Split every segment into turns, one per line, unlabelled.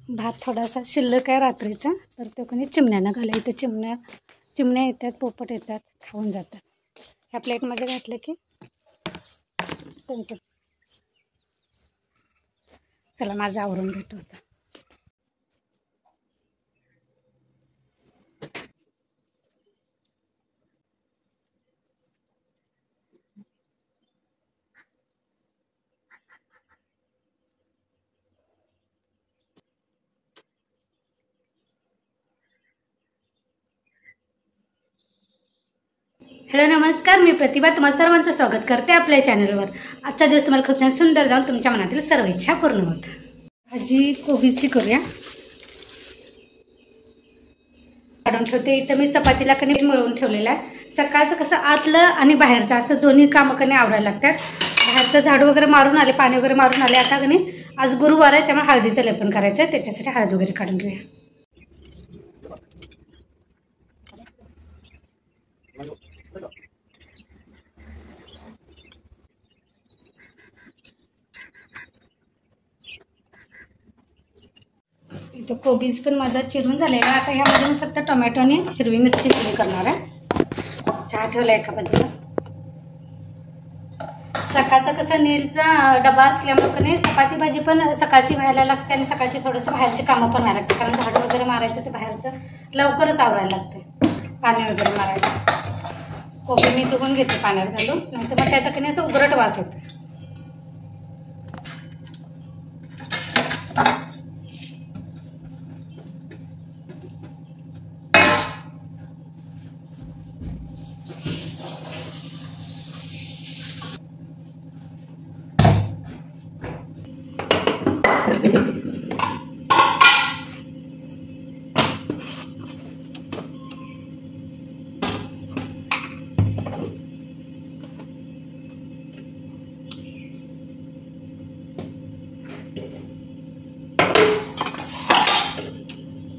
भात थोडासा शिल्लक आहे रात्रीचा, तर तो कोणी चिमण्यानं घाला. इथं चिमण्या येतात, पोपट येतात, खाऊन जातात. ह्या प्लेटमध्ये घातलं की त्यांचं. चला माझं आवरून भेटू होतं. हॅलो नमस्कार, मी प्रतिभा तुम्हा सर्वांचं स्वागत करते आपल्या चॅनलवर. आजचा दिवस तुम्हाला खूप छान सुंदर जाऊन तुमच्या मनातील सर्व इच्छा पूर्ण होत. भाजी कोबीची करूया. काढून ठेवते. इथं मी चपातीला कणी मळून ठेवलेला आहे. सकाळचं कसं आतलं आणि बाहेरचं असं दोन्ही कामं कणी आवरायला लागतात. बाहेरचं झाडू वगैरे मारून आले, पाणी वगैरे मारून आले. आता कणी आज गुरुवार आहे, त्यामुळे हळदीचं लेपन करायचं आहे. त्याच्यासाठी हळद वगैरे काढून घेऊया. इथं कोबीज पण माझा चिरून झालेला. आता ह्यामध्ये मी फक्त टोमॅटो आणि हिरवी मिरची चिरून करणार आहे. चहा ठेवला एका बाजूला. सकाळचा कसं नीलचा डबा असल्यामुळे कणी चपाती भाजी पण सकाळची व्हायला लागते आणि सकाळची थोडंसं बाहेरची कामं पण व्हायला लागते. कारण झाडू वगैरे मारायचं ते बाहेरचं लवकरच आवरायला लागते, पाणी वगैरे मारायला. कोबी मी धुवून घेते पाण्यात घालून, नाहीतर मग त्याचा कणी असं उघरट वास होतो.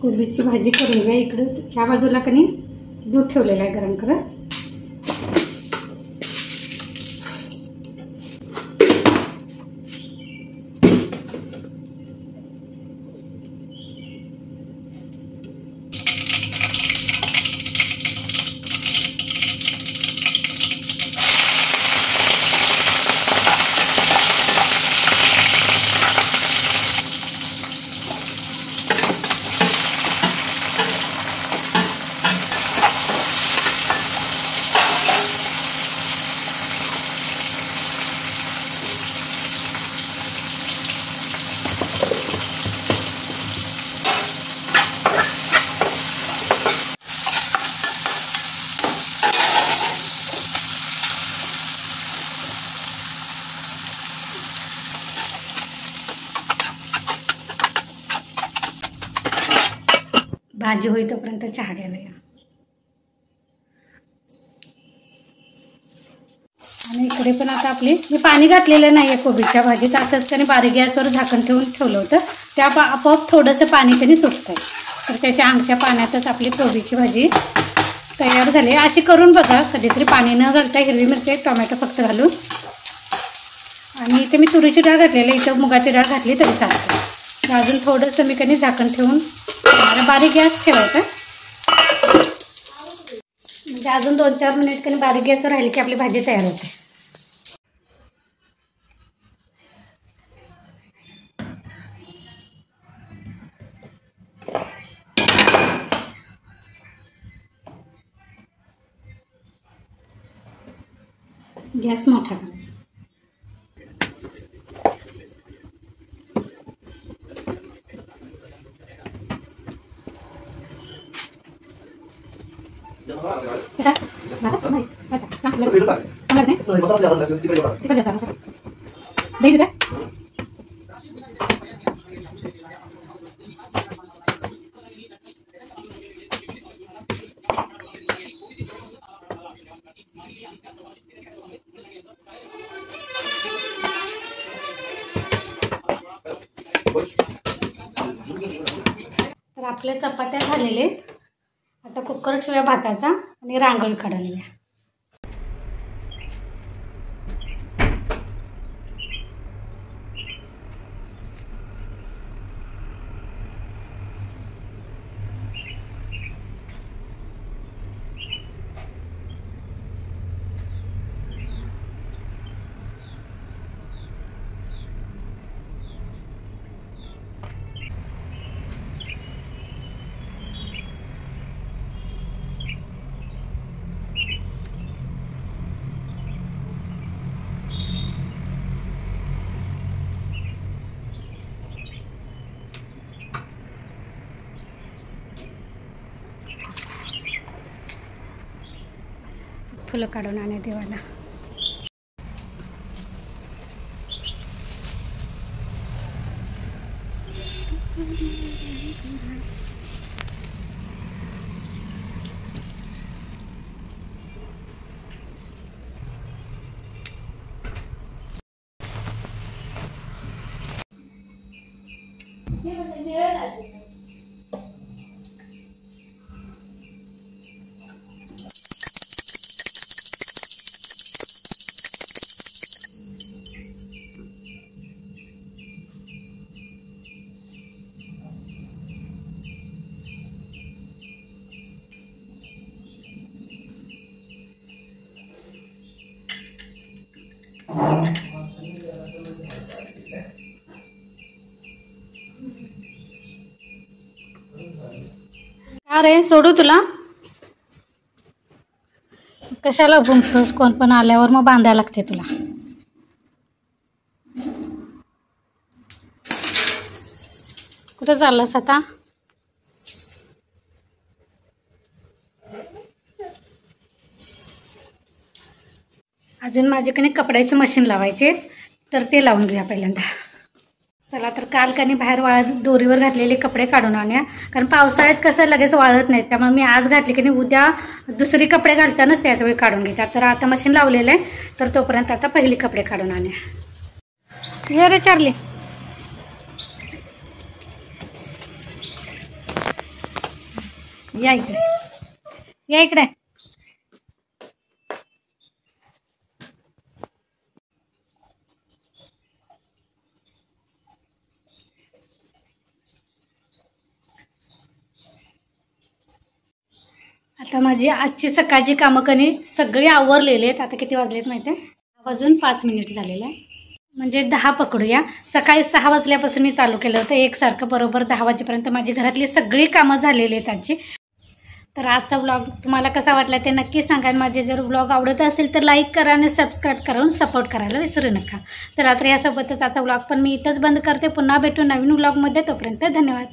कोबीची भाजी करून घ्या. इकडे ह्या बाजूला कणी दूध ठेवलेलं आहे गरम करत. भाजी होई तोपर्यंत चहा घ्यायला या. आणि इकडे पण आता आपली मी पाणी घातलेलं नाही आहे कोबीच्या भाजीत. असंच त्याने बारीक गॅसवर झाकण ठेवलं होतं. त्या आपोआप थोडंसं पाणी त्याने सुटतं आहे. तर त्याच्या अंगच्या पाण्यातच आपली कोबीची भाजी तयार झाली. अशी करून बघा कधीतरी, पाणी न घालता हिरवी मिरची टोमॅटो फक्त घालून. आणि इथे मी तुरीची डाळ घातलेली, इथं मुगाची डाळ घातली तरी चालते. अजून थोडंसं मी कधी झाकण ठेवून बारीक गॅस ठेवायचा. म्हणजे अजून 2-4 मिनिट कधी बारीक गॅसवर राहिली की आपली भाजी तयार होते. गॅस मोठा करायचा. तर आपल्या चपात्या झालेले. आता कुकर ठेवूया भाताचा आणि रांगोळी काढूया. फुलं काढून आणा देवाला.
अरे सोडू तुला? कशाला भुंकतोस? कोण पण आल्यावर मग बांधायला लागते तुला. कुठं चाललास आता? अजून माझ्याकडे कपड्याची मशीन लावायचे, तर ते लावून घेऊया पहिल्यांदा. चला तर काल कनी बाहेर वाळत दोरीवर घातलेले कपडे काढून आणूया, कारण पावसाळ्यात कसं लगेच वाळत नाहीत. त्यामुळे मी आज घातले की उद्या दुसरी कपडे घालतानाच त्याच वेळी काढून घेतात. तर आता मशीन लावलेलं आहे, तर तोपर्यंत आता पहिली कपडे काढून आणूया. ये रे चार्ली. या इकडे, या इकडे. आता माझी आजची सकाळची कामं कनी सगळी आवरलेली आहेत. आता किती वाजलेत माहिती आहे? वाजून 5 मिनिट झालेलं आहे, म्हणजे 10 पकडूया. सकाळी 6 वाजल्यापासून मी चालू केलं होतं. एकसारखं बरोबर 10 वाजेपर्यंत माझी घरातली सगळी कामं झालेली आहेत आजची. तर आजचा व्लॉग तुम्हाला कसा वाटला ते नक्की सांगा. माझे जर व्लॉग आवडत असेल तर लाईक करा आणि सबस्क्राईब करून सपोर्ट करायला विसरू नका. चला तर यासोबतच आजचा व्लॉग पण मी इथंच बंद करते. पुन्हा भेटू नवीन व्लॉगमध्ये. तोपर्यंत धन्यवाद.